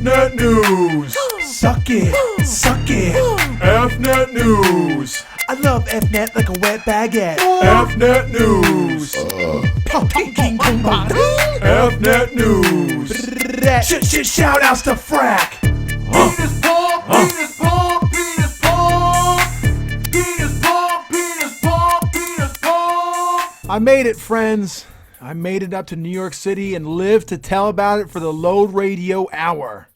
FNet News. Suck it, suck it. FNet News. I love FNet like a wet baguette. FNet News. FNet News. Shout outs to Frack. Penis pump, penis pump, penis pump. Penis pump, penis pump, penis pump. I made it, friends. I made it up to New York City and lived to tell about it for the Load Radio Hour.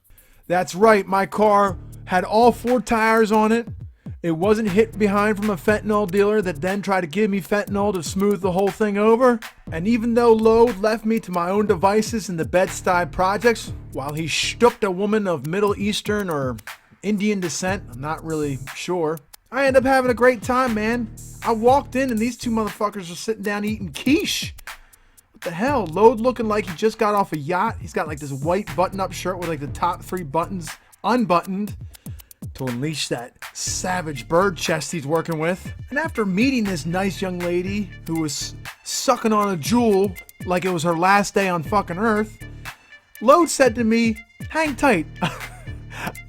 That's right, my car had all 4 tires on it. It wasn't hit behind from a fentanyl dealer that then tried to give me fentanyl to smooth the whole thing over. And even though Load left me to my own devices in the Bed-Stuy projects, while he stooped a woman of Middle Eastern or Indian descent, I'm not really sure, I ended up having a great time, man. I walked in and these 2 motherfuckers were sitting down eating quiche. What the hell? Load looking like he just got off a yacht. He's got like this white button-up shirt with like the top 3 buttons unbuttoned to unleash that savage bird chest he's working with. And after meeting this nice young lady who was sucking on a jewel like it was her last day on fucking Earth, Load said to me, "Hang tight,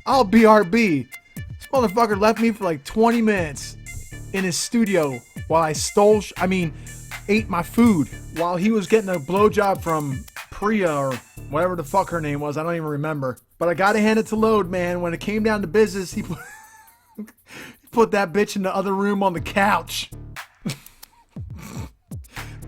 I'll BRB." This motherfucker left me for like 20 minutes in his studio while I ate my food while he was getting a blowjob from Priya or whatever the fuck her name was. I don't even remember. But I gotta hand it to Load, man. When it came down to business, he put that bitch in the other room on the couch.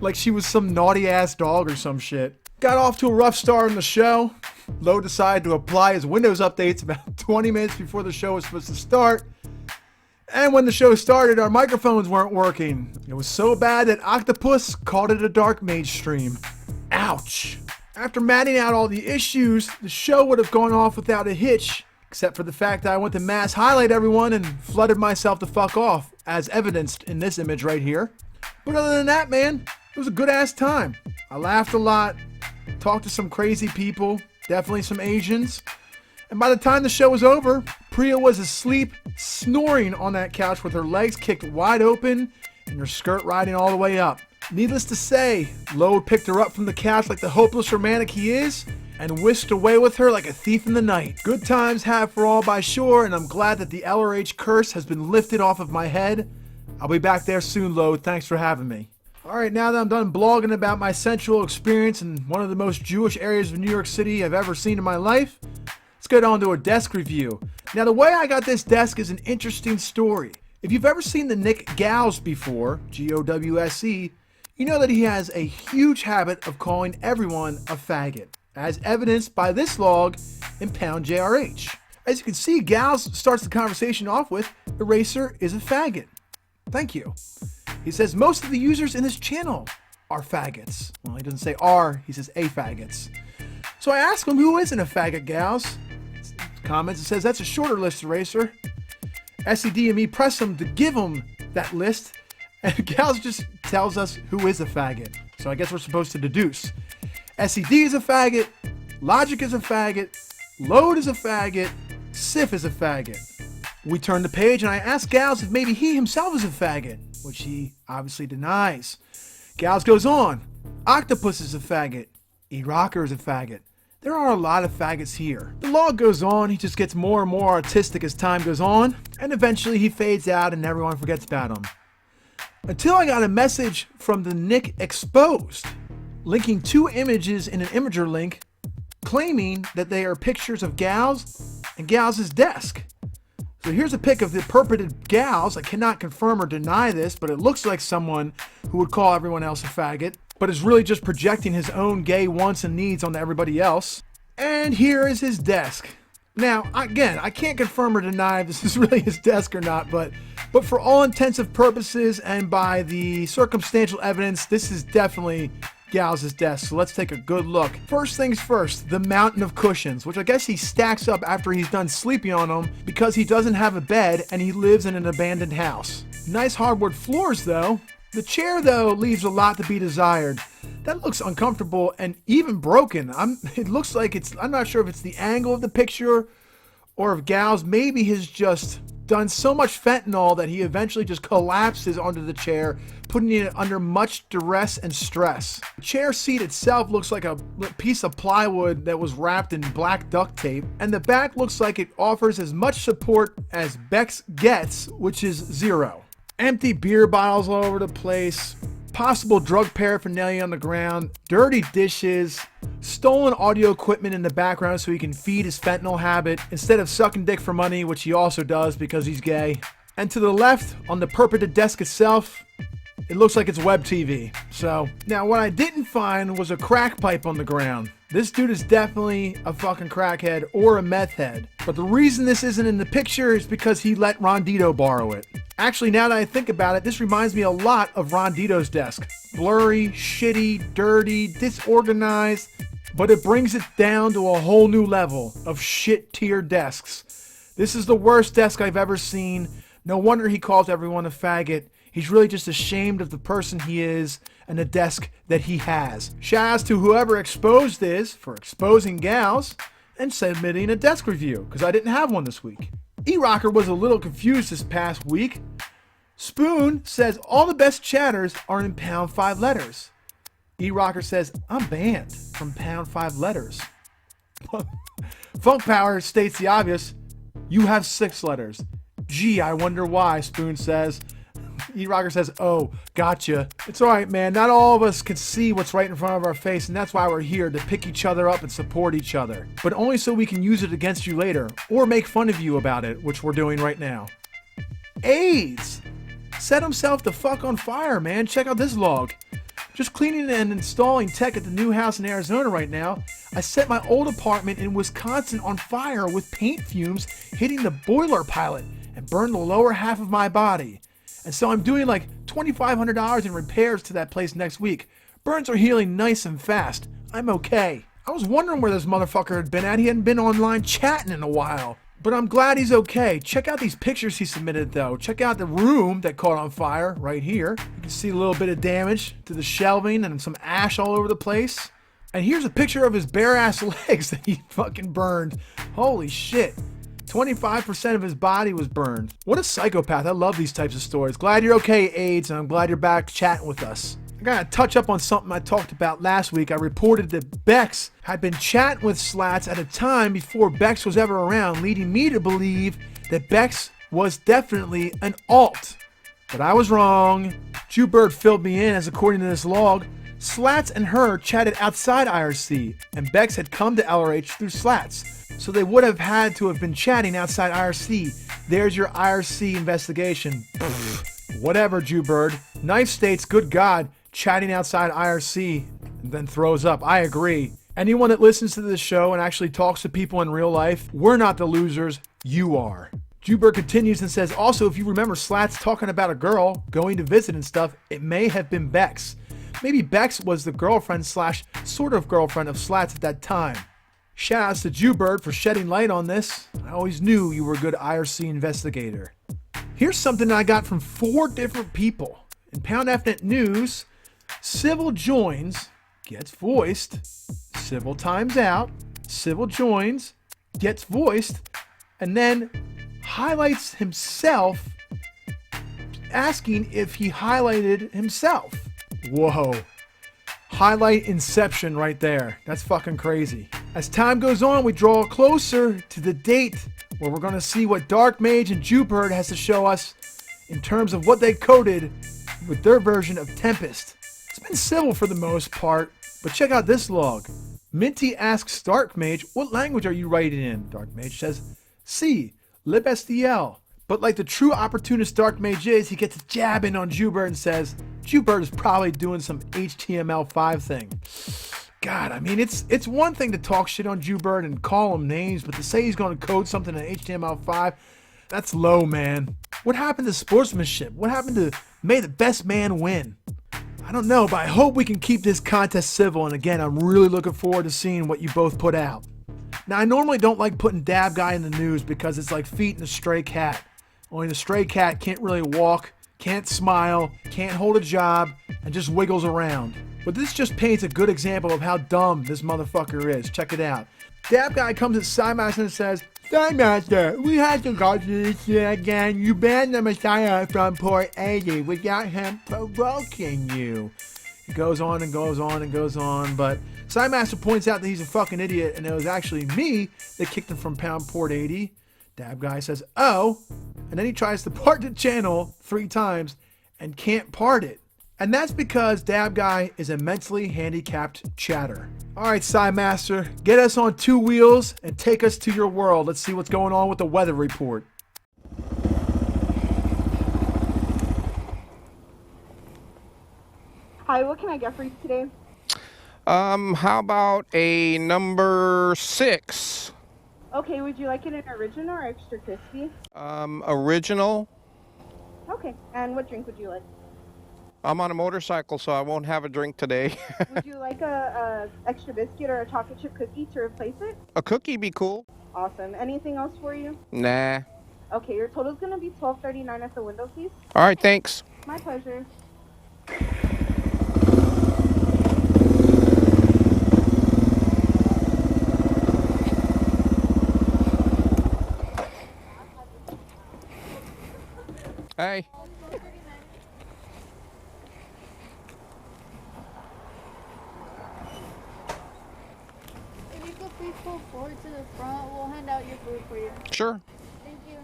Like she was some naughty ass dog or some shit. Got off to a rough start on the show. Load decided to apply his Windows updates about 20 minutes before the show was supposed to start. And when the show started, our microphones weren't working. It was so bad that Octopus called it a dark Mage stream. Ouch. After matting out all the issues, the show would have gone off without a hitch, except for the fact that I went to mass highlight everyone and flooded myself the fuck off, as evidenced in this image right here. But other than that, man, it was a good ass time. I laughed a lot, talked to some crazy people, definitely some Asians. And by the time the show was over, Priya was asleep, snoring on that couch with her legs kicked wide open and her skirt riding all the way up. Needless to say, Load picked her up from the couch like the hopeless romantic he is and whisked away with her like a thief in the night. Good times have for all by shore, and I'm glad that the LRH curse has been lifted off of my head. I'll be back there soon, Load. Thanks for having me. Alright, now that I'm done blogging about my sensual experience in one of the most Jewish areas of New York City I've ever seen in my life, let's get on to a desk review. Now, the way I got this desk is an interesting story. If you've ever seen the Nick Gowse before, G-O-W-S-E, you know that he has a huge habit of calling everyone a faggot, as evidenced by this log in pound JRH. As you can see, Gowse starts the conversation off with, "Eraser is a faggot." Thank you. He says most of the users in this channel are faggots. Well, he doesn't say are, he says a faggots. So I ask him, who isn't a faggot, Gowse? Comments and says, "That's a shorter list, Eraser." SED and me press him to give him that list, and Gowse just tells us who is a faggot. So I guess we're supposed to deduce. SED is a faggot, Logic is a faggot, Load is a faggot, Sif is a faggot. We turn the page and I ask Gowse if maybe he himself is a faggot, which he obviously denies. Gowse goes on, Octopus is a faggot, E-Rocker is a faggot. There are a lot of faggots here. The log goes on, he just gets more and more artistic as time goes on, and eventually he fades out and everyone forgets about him. Until I got a message from the Nick Exposed, linking 2 images in an imager link, claiming that they are pictures of Gowse and Gowse's desk. So here's a pic of the purported Gowse. I cannot confirm or deny this, but it looks like someone who would call everyone else a faggot, but is really just projecting his own gay wants and needs onto everybody else. And here is his desk. Now, again, I can't confirm or deny if this is really his desk or not, but for all intensive purposes and by the circumstantial evidence, this is definitely Gowse's desk. So let's take a good look. First things first, the mountain of cushions, which I guess he stacks up after he's done sleeping on them because he doesn't have a bed and he lives in an abandoned house. Nice hardwood floors though. The chair, though, leaves a lot to be desired. That looks uncomfortable and even broken. It looks like I'm not sure if it's the angle of the picture or if Gowse maybe has just done so much fentanyl that he eventually just collapses onto the chair, putting it under much duress and stress. The chair seat itself looks like a piece of plywood that was wrapped in black duct tape, and the back looks like it offers as much support as Bex gets, which is 0. Empty beer bottles all over the place, possible drug paraphernalia on the ground, dirty dishes, stolen audio equipment in the background so he can feed his fentanyl habit instead of sucking dick for money, which he also does because he's gay. And to the left, on the purported desk itself, it looks like it's web TV. So, now what I didn't find was a crack pipe on the ground. This dude is definitely a fucking crackhead or a meth head. But the reason this isn't in the picture is because he let Rondito borrow it. Actually, now that I think about it, this reminds me a lot of Rondito's desk. Blurry, shitty, dirty, disorganized, but it brings it down to a whole new level of shit tier desks. This is the worst desk I've ever seen. No wonder he calls everyone a faggot. He's really just ashamed of the person he is and the desk that he has. Shout outs to whoever exposed this for exposing gals and submitting a desk review, because I didn't have one this week. E-Rocker was a little confused this past week. Spoon says all the best chatters are in pound 5 letters. E-Rocker says I'm banned from pound 5 letters. Funk Power states the obvious. You have 6 letters. Gee, I wonder why, Spoon says. E-Rocker says, oh, gotcha. It's alright, man. Not all of us can see what's right in front of our face, and that's why we're here, to pick each other up and support each other. But only so we can use it against you later, or make fun of you about it, which we're doing right now. AIDS set himself the fuck on fire, man. Check out this log. Just cleaning and installing tech at the new house in Arizona right now. I set my old apartment in Wisconsin on fire with paint fumes hitting the boiler pilot and burned the lower half of my body. And so I'm doing like $2,500 in repairs to that place next week. Burns are healing nice and fast. I'm okay. I was wondering where this motherfucker had been at. He hadn't been online chatting in a while. But I'm glad he's okay. Check out these pictures he submitted though. Check out the room that caught on fire right here. You can see a little bit of damage to the shelving and some ash all over the place. And here's a picture of his bare ass legs that he fucking burned. Holy shit. 25% of his body was burned. What a psychopath. I love these types of stories. Glad you're okay, AIDS, and I'm glad you're back chatting with us. I gotta touch up on something I talked about last week. I reported that Bex had been chatting with Slats at a time before Bex was ever around, leading me to believe that Bex was definitely an alt. But I was wrong. Jewbird filled me in, as according to this log, Slats and her chatted outside IRC, and Bex had come to LRH through Slats. So they would have had to have been chatting outside IRC. There's your IRC investigation. Whatever, Jewbird. Knife states, good God, chatting outside IRC, and then throws up. I agree. Anyone that listens to this show and actually talks to people in real life, we're not the losers, you are. Jewbird continues and says, also, if you remember Slats talking about a girl going to visit and stuff, it may have been Bex. Maybe Bex was the girlfriend slash sort of girlfriend of Slats at that time. Shoutouts to Jewbird for shedding light on this. I always knew you were a good IRC investigator. Here's something I got from 4 different people. In Pound FNet News, Civil joins, gets voiced, Civil times out, Civil joins, gets voiced, and then highlights himself, asking if he highlighted himself. Whoa. Highlight inception right there. That's fucking crazy. As time goes on, we draw closer to the date where we're going to see what Dark Mage and Jewbird has to show us in terms of what they coded with their version of Tempest. It's been civil for the most part, but check out this log. Minty asks Dark Mage, what language are you writing in? Dark Mage says, C, libstl. But like the true opportunist Dark Mage is, he gets a jab in on Jewbird and says, Jewbird is probably doing some HTML5 thing. God, I mean, it's one thing to talk shit on Jewbird and call him names, but to say he's going to code something in HTML5, that's low, man. What happened to sportsmanship? What happened to may the best man win? I don't know, but I hope we can keep this contest civil, and again, I'm really looking forward to seeing what you both put out. Now, I normally don't like putting Dabguy in the news because it's like feeding a stray cat. Only the stray cat can't really walk, can't smile, can't hold a job, and just wiggles around. But this just paints a good example of how dumb this motherfucker is. Check it out. Dabguy comes at Psymaster and says, Psymaster, we had to go through this shit again. You banned the Messiah from port 80 without him provoking you. It goes on and goes on and goes on, but Psymaster points out that he's a fucking idiot and it was actually me that kicked him from pound port 80. Dabguy says, oh, and then he tries to part the channel 3 times and can't part it. And that's because Dabguy is a mentally handicapped chatter. Alright, Psymaster, get us on 2 wheels and take us to your world. Let's see what's going on with the weather report. Hi, what can I get for you today? How about a number 6? Okay, would you like it in original or extra crispy? Original. Okay, and what drink would you like? I'm on a motorcycle, so I won't have a drink today. Would you like a extra biscuit or a chocolate chip cookie to replace it? A cookie be cool. Awesome. Anything else for you? Nah. Okay, your total's gonna be $12.39 at the window, please. All right, thanks. My pleasure. Hey. If you could please pull forward to the front, we'll hand out your food for you. Sure. Thank you.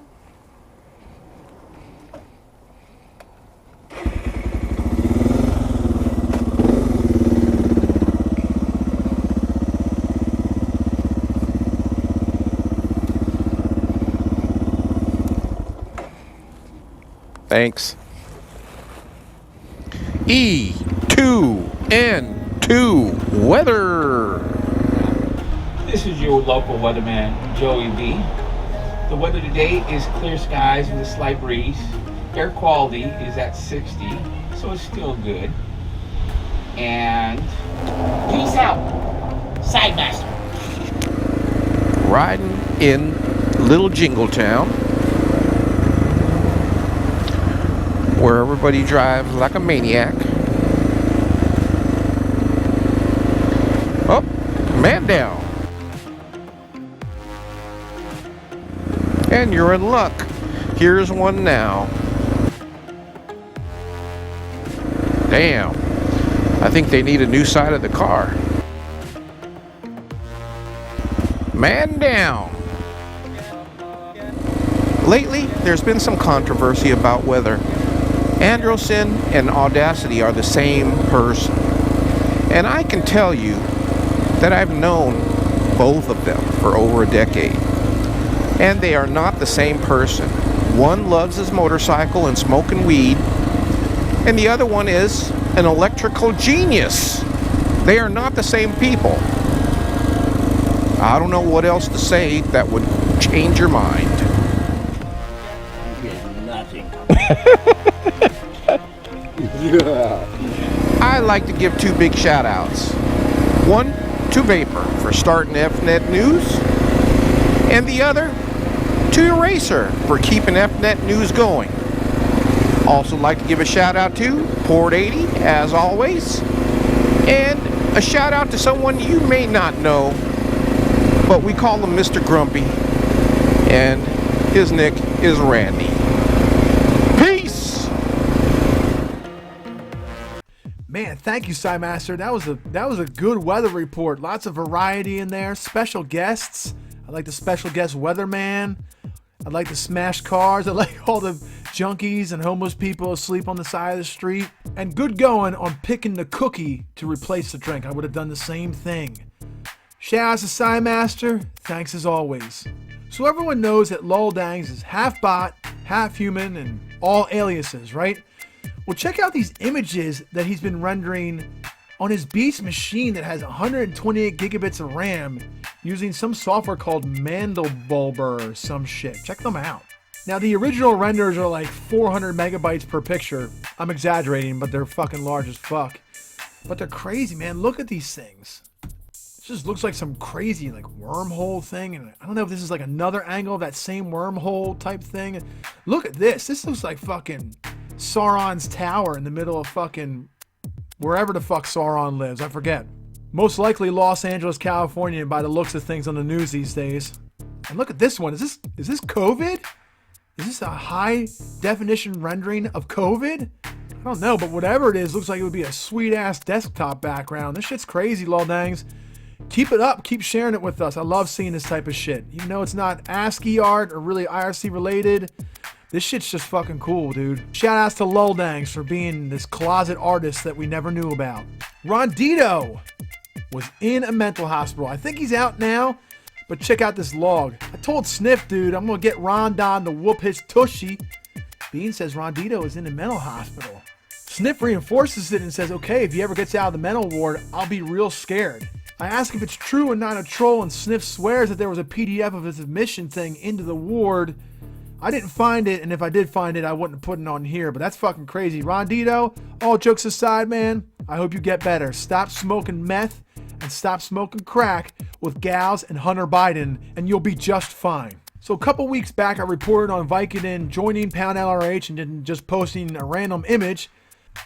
Thanks. E2N2 weather. This is your local weatherman, Joey B. The weather today is clear skies with a slight breeze. Air quality is at 60, so it's still good. And peace out, Sidemaster. Riding in Little Jingletown, where everybody drives like a maniac. Oh, man down. And you're in luck. Here's one now. Damn. I think they need a new side of the car. Man down. Lately, there's been some controversy about whether Androsin and Audacity are the same person. And I can tell you that I've known both of them for over a decade. And they are not the same person. One loves his motorcycle and smoking weed, and the other one is an electrical genius. They are not the same people. I don't know what else to say that would change your mind. Nothing. I like to give 2 big shout outs. One to Vapor for starting FNet News, and the other to Eraser for keeping FNet News going. Also like to give a shout out to Port 80, as always, and a shout out to someone you may not know, but we call him Mr. Grumpy, and his nick is Randy. Peace! Man, thank you, Psymaster. That was a good weather report. Lots of variety in there. Special guests. I like the special guest weatherman. I like the smashed cars. I like all the junkies and homeless people asleep on the side of the street. And good going on picking the cookie to replace the drink. I would have done the same thing. Shout out to Psymaster. Thanks as always. So everyone knows that Loldangs is half bot, half human, and all aliases, right? Well, check out these images that he's been rendering on his Beast machine that has 128 gigabits of RAM using some software called Mandelbulber or some shit. Check them out. Now, the original renders are like 400 megabytes per picture. I'm exaggerating, but they're fucking large as fuck. But they're crazy, man. Look at these things. It just looks like some crazy like wormhole thing. And I don't know if this is like another angle of that same wormhole type thing. Look at this. This looks like fucking Sauron's tower in the middle of fucking wherever the fuck Sauron lives, I forget. Most likely Los Angeles, California, by the looks of things on the news these days. And look at this one. Is this COVID? Is this a high definition rendering of COVID? I don't know, but whatever it is, looks like it would be a sweet ass desktop background. This shit's crazy, loldangs. Keep it up. Keep sharing it with us. I love seeing this type of shit. Even though it's not ASCII art or really IRC related, this shit's just fucking cool, dude. Shout outs to loldangs for being this closet artist that we never knew about. Rondito was in a mental hospital. I think he's out now, but check out this log. I told Sniff, dude, I'm gonna get Rondon to whoop his tushy. Bean says Rondito is in a mental hospital. Sniff reinforces it and says, okay, if he ever gets out of the mental ward, I'll be real scared. I ask if it's true and not a troll, and Sniff swears that there was a PDF of his admission thing into the ward. I didn't find it, and if I did find it, I wouldn't put it on here, but that's fucking crazy. Rondito, all jokes aside, man, I hope you get better. Stop smoking meth and stop smoking crack with gals and Hunter Biden, and you'll be just fine. So a couple weeks back, I reported on Vicodin joining Pound LRH and then just posting a random image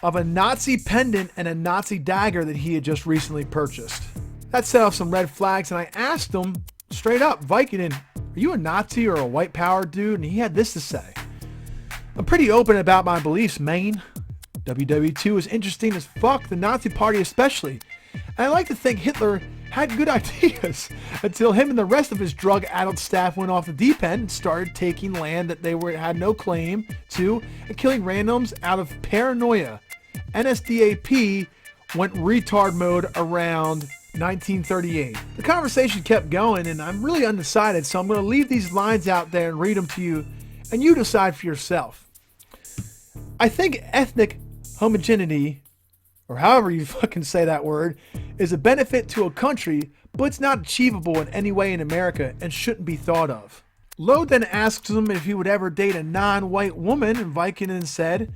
of a Nazi pendant and a Nazi dagger that he had just recently purchased. That set off some red flags, and I asked him straight up, Vicodin, are you a Nazi or a white power dude? And he had this to say. I'm pretty open about my beliefs, man. WW2 is interesting as fuck, the Nazi party especially. And I like to think Hitler had good ideas until him and the rest of his drug-addled staff went off the deep end and started taking land that they had no claim to and killing randoms out of paranoia. NSDAP went retard mode around 1938. The conversation kept going, and I'm really undecided, so I'm going to leave these lines out there and read them to you, and you decide for yourself. I think ethnic homogeneity, or however you fucking say that word, is a benefit to a country, but it's not achievable in any way in America and shouldn't be thought of. Lowe then asks him if he would ever date a non-white woman, and Vicodin said,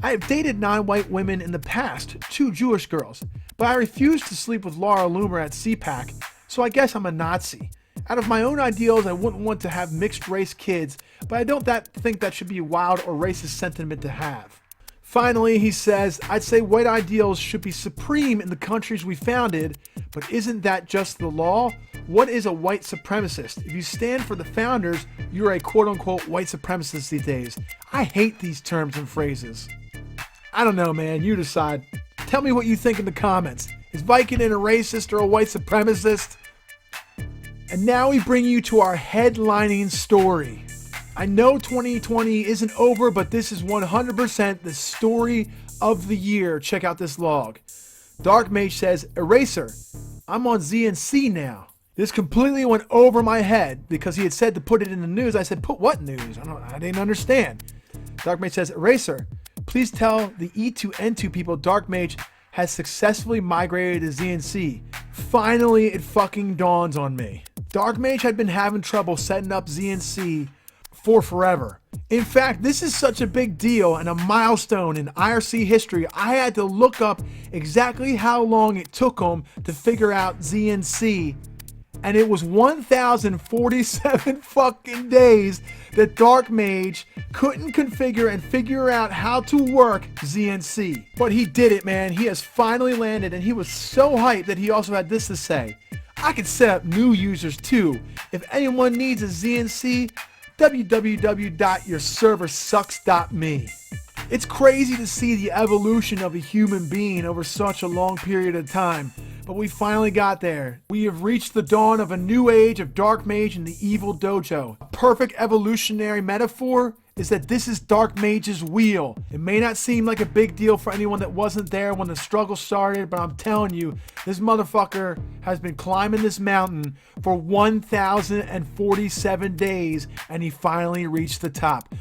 I have dated non-white women in the past, 2 Jewish girls, but I refused to sleep with Laura Loomer at CPAC, so I guess I'm a Nazi. Out of my own ideals, I wouldn't want to have mixed race kids, but I don't think that should be a wild or racist sentiment to have. Finally, he says, I'd say white ideals should be supreme in the countries we founded, but isn't that just the law? What is a white supremacist? If you stand for the founders, you're a quote-unquote white supremacist these days. I hate these terms and phrases. I don't know, man. You decide. Tell me what you think in the comments. Is Vicodin a racist or a white supremacist? And now we bring you to our headlining story. I know 2020 isn't over, but this is 100% the story of the year. Check out this log. Dark Mage says, Eraser, I'm on ZNC now. This completely went over my head because he had said to put it in the news. I said, put what news? I didn't understand. Dark Mage says, Eraser, please tell the e2N2 people Dark Mage has successfully migrated to ZNC. Finally, it fucking dawns on me. Dark Mage had been having trouble setting up ZNC for forever. In fact, this is such a big deal and a milestone in IRC history, I had to look up exactly how long it took him to figure out ZNC, and it was 1,047 fucking days that Dark Mage couldn't configure and figure out how to work ZNC. But he did it, man. He has finally landed, and he was so hyped that he also had this to say. I can set up new users too. If anyone needs a ZNC, www.yourserversucks.me. It's crazy to see the evolution of a human being over such a long period of time, but we finally got there. We have reached the dawn of a new age of Dark Mage and the Evil Dojo. A perfect evolutionary metaphor is that this is Dark Mage's wheel. It may not seem like a big deal for anyone that wasn't there when the struggle started, but I'm telling you, this motherfucker has been climbing this mountain for 1,047 days, and he finally reached the top.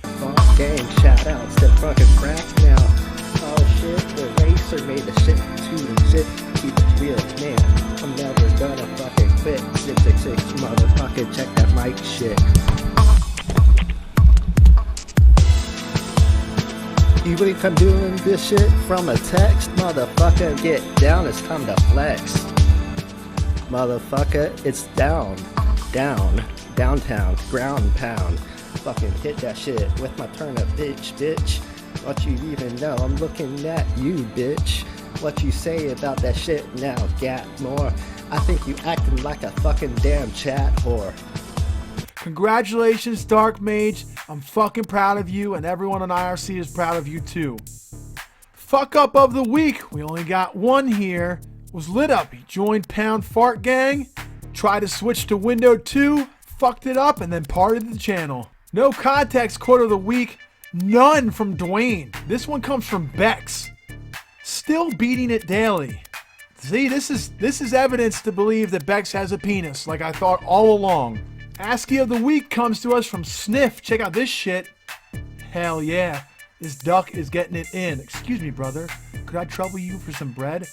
Gang, shout outs to fucking cracks now. Oh shit, the Racer made the shit to shit. Keep it real, man. I'm never gonna fucking quit. 666, motherfucker, check that mic shit. You really come doing this shit from a text? Motherfucker, get down, it's time to flex. Motherfucker, it's down, downtown, ground pound. Fucking hit that shit with my turnip bitch. What you even know, I'm looking at you, bitch. What you say about that shit now, gat more? I think you acting like a fucking damn chat whore. Congratulations, Dark Mage. I'm fucking proud of you, and everyone on IRC is proud of you too. Fuck up of the week. We only got one here. Was Lit Up. He joined Pound Fart Gang, tried to switch to Window 2, fucked it up, and then parted the channel. No context quote of the week. None from Dwayne. This one comes from Bex. Still beating it daily. See, this is evidence to believe that Bex has a penis, like I thought all along. ASCII of the week comes to us from Sniff. Check out this shit. Hell yeah. This duck is getting it in. Excuse me, brother. Could I trouble you for some bread?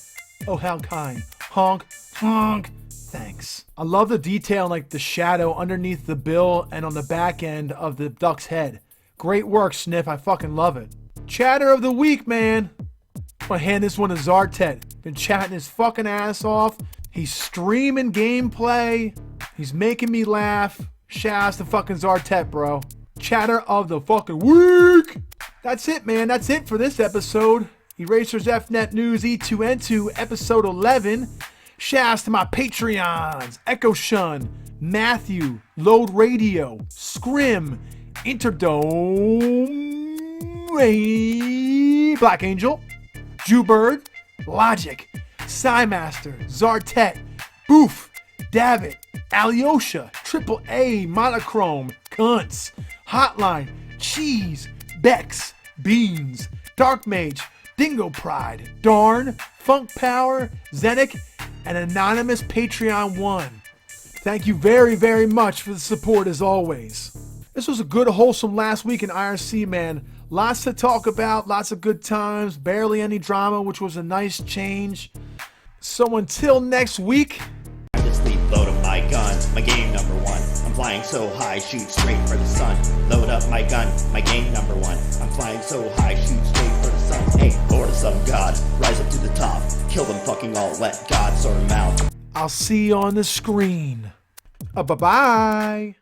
Oh, how kind. Honk, honk. Thanks. I love the detail, like the shadow underneath the bill and on the back end of the duck's head. Great work, Sniff. I fucking love it. Chatter of the week, man. I'm gonna hand this one to Zartet. Been chatting his fucking ass off. He's streaming gameplay. He's making me laugh. Shouts to fucking Zartet, bro. Chatter of the fucking week. That's it, man. That's it for this episode. Erasers FNet News e2N2 episode 11. Shouts to my Patreons. Echo Shun, Matthew, Load Radio, Scrim, Interdome, Black Angel, Jewbird, Logic, Psymaster, Zartet, Boof, David, Alyosha, Triple A, Monochrome, Cunts, Hotline, Cheese, Bex, Beans, Dark Mage, Dingo Pride, Darn, Funk Power, Zenic, and Anonymous Patreon 1. Thank you very, very much for the support as always. This was a good, wholesome last week in IRC, man. Lots to talk about, lots of good times, barely any drama, which was a nice change. So until next week. I just leave load up my gun, my game number one. I'm flying so high, shoot straight for the sun. Load up my gun, my game number one. I'm flying so high, shoot straight for the sun. Hey, Lord of some god, rise up to the top. Kill them fucking all, let God sort them out. I'll see you on the screen. Bye-bye.